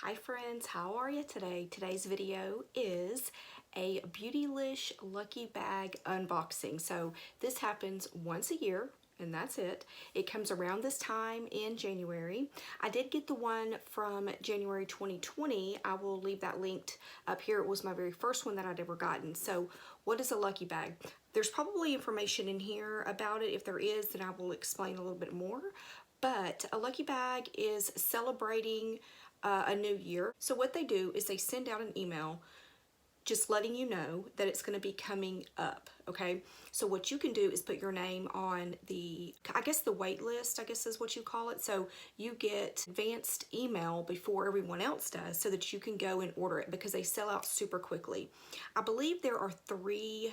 Hi friends, how are you today? Today's video is a Beautylish Lucky Bag unboxing. So this happens once a year and that's it. It comes around this time in January. I did get the one from January 2020. I will leave that linked up here. It was my very first one that I'd ever gotten. So what is a Lucky Bag? There's probably information in here about it. If there is, then I will explain a little bit more. But a Lucky Bag is celebrating a new year. So what they do is they send out an email just letting you know that it's going to be coming up, okay? So what you can do is put your name on the, I guess the wait list, I guess is what you call it. So you get advanced email before everyone else does so that you can go and order it because they sell out super quickly. I believe there are 3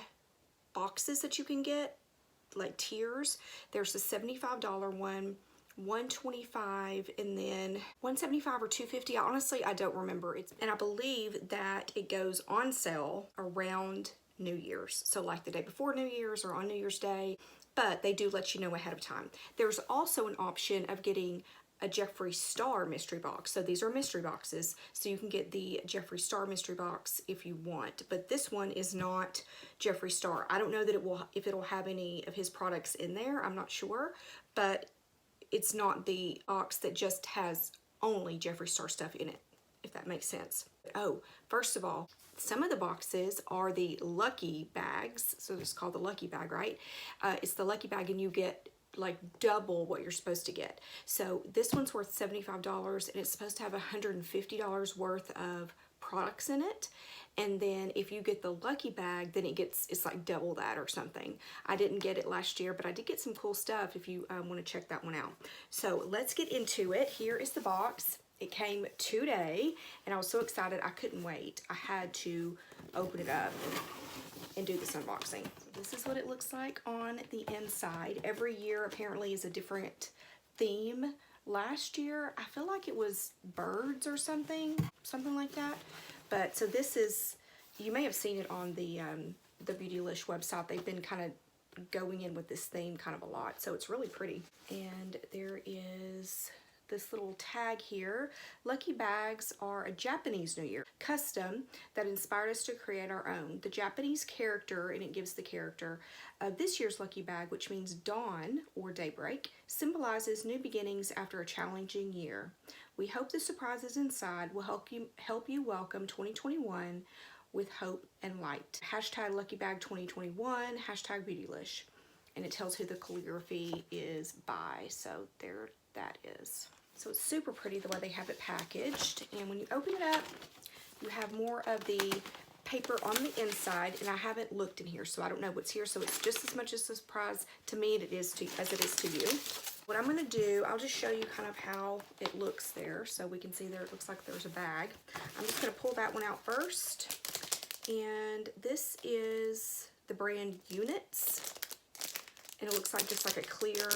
boxes that you can get, like tiers. There's the $75 one, $125, and then $175 or $250. Honestly, I don't remember. And I believe that it goes on sale around New Year's. So like the day before New Year's or on New Year's Day, but they do let you know ahead of time. There's also an option of getting a Jeffree Star mystery box. So these are mystery boxes. So you can get the Jeffree Star mystery box if you want, but this one is not Jeffree Star. I don't know that if it'll have any of his products in there. I'm not sure, but it's not the box that just has only Jeffree Star stuff in it, if that makes sense. Oh, first of all, some of the boxes are the Lucky Bags, so it's called the Lucky Bag, right? It's the Lucky Bag and you get like double what you're supposed to get. So this one's worth $75 and it's supposed to have $150 worth of products in it. And then if you get the Lucky Bag, then it's like double that or something. I didn't get it last year, but I did get some cool stuff if you want to check that one out. So let's get into it. Here is the box. It came today and I was so excited I couldn't wait. I had to open it up and do this unboxing. This is what it looks like on the inside. Every year apparently is a different theme. Last year I feel like it was birds or something like that. But so this is, you may have seen it on the Beautylish website. They've been kind of going in with this theme kind of a lot, so it's really pretty. And there is this little tag here. Lucky Bags are a Japanese New Year custom that inspired us to create our own. The Japanese character, and it gives the character of this year's Lucky Bag, which means dawn or daybreak, symbolizes new beginnings after a challenging year. We hope the surprises inside will help you welcome 2021 with hope and light. Hashtag Lucky Bag 2021, hashtag Beautylish. And it tells who the calligraphy is by, so there that is. So it's super pretty the way they have it packaged. And when you open it up, you have more of the paper on the inside, and I haven't looked in here, so I don't know what's here. So it's just as much a surprise to me as it is to you. What I'm gonna do, I'll just show you kind of how it looks there, so we can see there it looks like there's a bag. I'm just gonna pull that one out first. And this is the brand Units. And it looks like just like a clear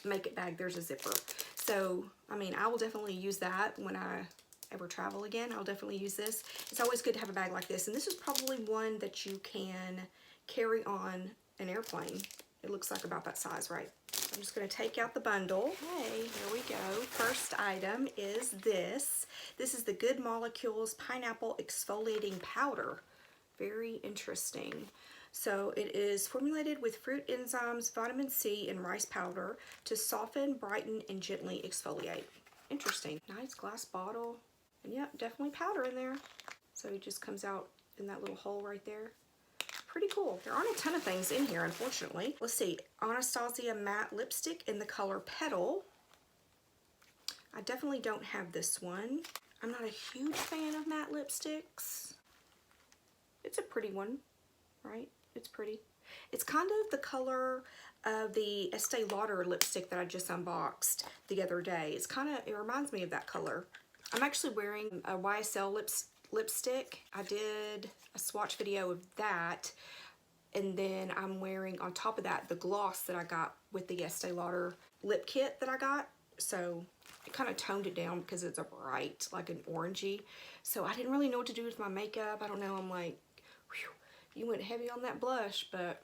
make it bag. There's a zipper. So, I mean, I will definitely use that when I ever travel again. I'll definitely use this. It's always good to have a bag like this. And this is probably one that you can carry on an airplane. It looks like about that size, right? I'm just going to take out the bundle. Okay, here we go. First item is this. This is the Good Molecules Pineapple Exfoliating Powder. Very interesting. So it is formulated with fruit enzymes, vitamin C, and rice powder to soften, brighten, and gently exfoliate. Interesting. Nice glass bottle. And yep, definitely powder in there. So it just comes out in that little hole right there. Pretty cool. There aren't a ton of things in here, unfortunately. Let's see. Anastasia matte lipstick in the color Petal. I definitely don't have this one. I'm not a huge fan of matte lipsticks. It's a pretty one, right? It's pretty. It's kind of the color of the Estee Lauder lipstick that I just unboxed the other day. It reminds me of that color. I'm actually wearing a YSL lipstick. I did a swatch video of that, and then I'm wearing on top of that the gloss that I got with the Estee Lauder lip kit that I got. So it kind of toned it down because it's a bright, like an orangey. So I didn't really know what to do with my makeup. I don't know, I'm like, whew, you went heavy on that blush, but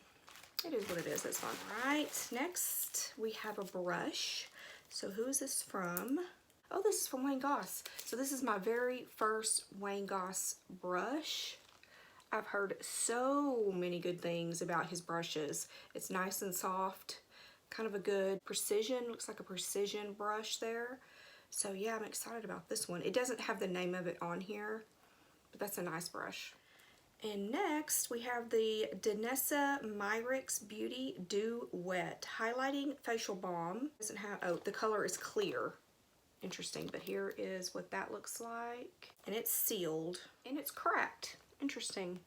it is what it is. It's fine. All right, next we have a brush. So who is this from? Oh, this is from Wayne Goss. So this is my very first Wayne Goss brush. I've heard so many good things about his brushes. It's nice and soft, kind of a good precision, looks like a precision brush there. So yeah, I'm excited about this one. It doesn't have the name of it on here, but that's a nice brush. And next we have the Danessa Myricks Beauty Dew Wet Highlighting Facial Balm. Doesn't have, oh, the color is clear. Interesting, but here is what that looks like. And it's sealed and it's cracked. Interesting.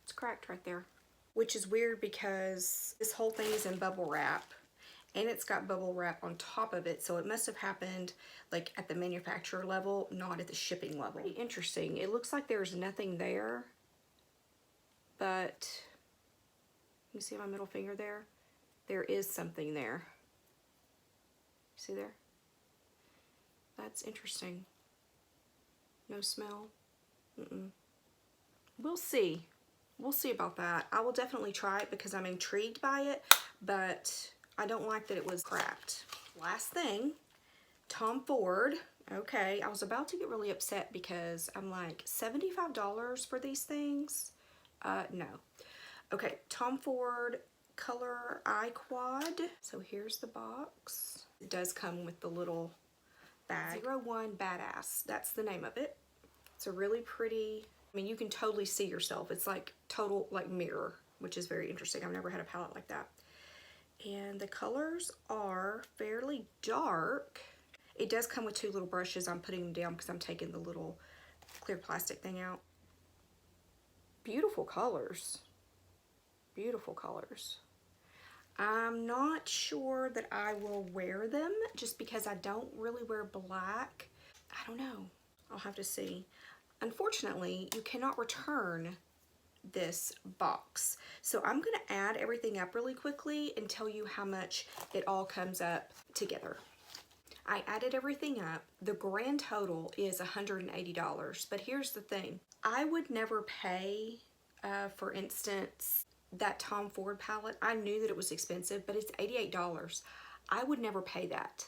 It's cracked right there. Which is weird because this whole thing is in bubble wrap and it's got bubble wrap on top of it, so it must have happened like at the manufacturer level, not at the shipping level. Pretty interesting. It looks like there's nothing there, but you see my middle finger there? There is something there. See there? That's interesting. No smell. We'll see. We'll see about that. I will definitely try it because I'm intrigued by it, but I don't like that it was cracked. Last thing, Tom Ford. Okay, I was about to get really upset because I'm like, $75 for these things? No. Okay, Tom Ford Color Eye Quad. So here's the box. It does come with the little bag. 01 Badass, that's the name of it. It's a really pretty, I mean, you can totally see yourself. It's like total like mirror, which is very interesting. I've never had a palette like that. And the colors are fairly dark. It does come with two little brushes. I'm putting them down because I'm taking the little clear plastic thing out. Beautiful colors. Beautiful colors. I'm not sure that I will wear them just because I don't really wear black. I don't know. I'll have to see. Unfortunately, you cannot return this box. So I'm going to add everything up really quickly and tell you how much it all comes up together. I added everything up. The grand total is $180. But here's the thing. I would never pay, for instance, that Tom Ford palette. I knew that it was expensive, but it's $88. I would never pay that,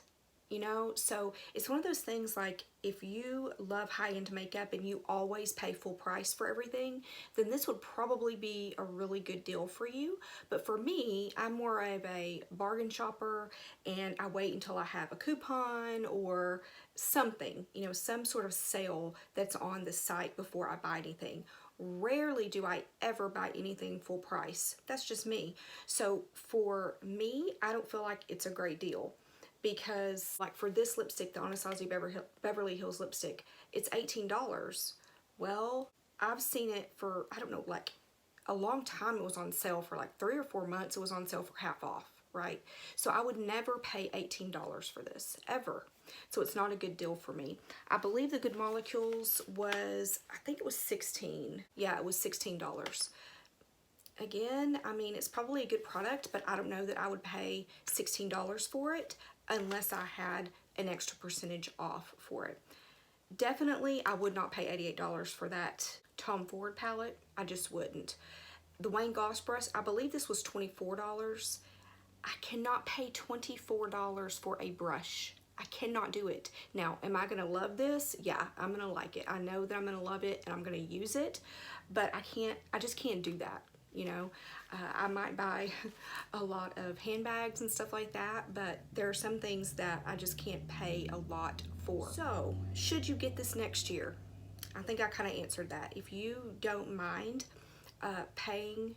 you know? So it's one of those things like if you love high-end makeup and you always pay full price for everything, then this would probably be a really good deal for you. But for me, I'm more of a bargain shopper and I wait until I have a coupon or something, you know, some sort of sale that's on the site before I buy anything. Rarely do I ever buy anything full price. That's just me. So for me, I don't feel like it's a great deal because like for this lipstick, the Anastasia Beverly Hills lipstick, it's $18. Well, I've seen it for, I don't know, like a long time. It was on sale for like 3 or 4 months. It was on sale for half off, right? So I would never pay $18 for this, ever. So it's not a good deal for me. I believe the Good Molecules was, I think it was 16. Yeah, it was $16. Again, I mean, it's probably a good product, but I don't know that I would pay $16 for it unless I had an extra percentage off for it. Definitely, I would not pay $88 for that Tom Ford palette. I just wouldn't. The Wayne Goss brush, I believe this was $24. I cannot pay $24 for a brush. I cannot do it. Now, am I gonna love this? Yeah, I'm gonna like it. I know that I'm gonna love it and I'm gonna use it, but I just can't do that, you know? I might buy a lot of handbags and stuff like that, but there are some things that I just can't pay a lot for. So, should you get this next year? I think I kind of answered that. If you don't mind paying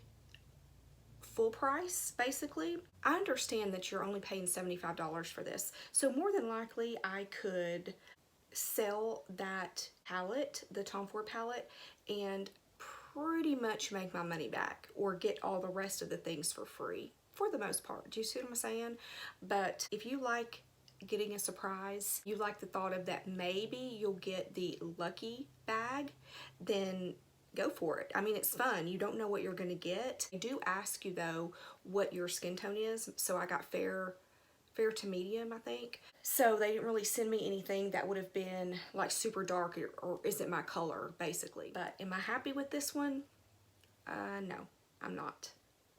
full price, basically, I understand that you're only paying $75 for this. So more than likely, I could sell that palette, the Tom Ford palette, and pretty much make my money back or get all the rest of the things for free, for the most part. Do you see what I'm saying? But if you like getting a surprise, you like the thought of that maybe you'll get the lucky bag, then go for it. I mean, it's fun. You don't know what you're gonna get. I do ask you though what your skin tone is. So I got fair to medium, I think. So they didn't really send me anything that would have been like super dark or isn't my color, basically. But am I happy with this one? No, I'm not.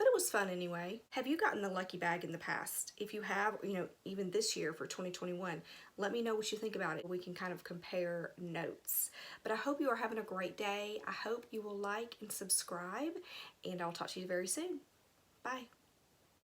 but it was fun anyway. Have you gotten the lucky bag in the past? If you have, you know, even this year for 2021, let me know what you think about it. We can kind of compare notes. But I hope you are having a great day. I hope you will like and subscribe, and I'll talk to you very soon. Bye.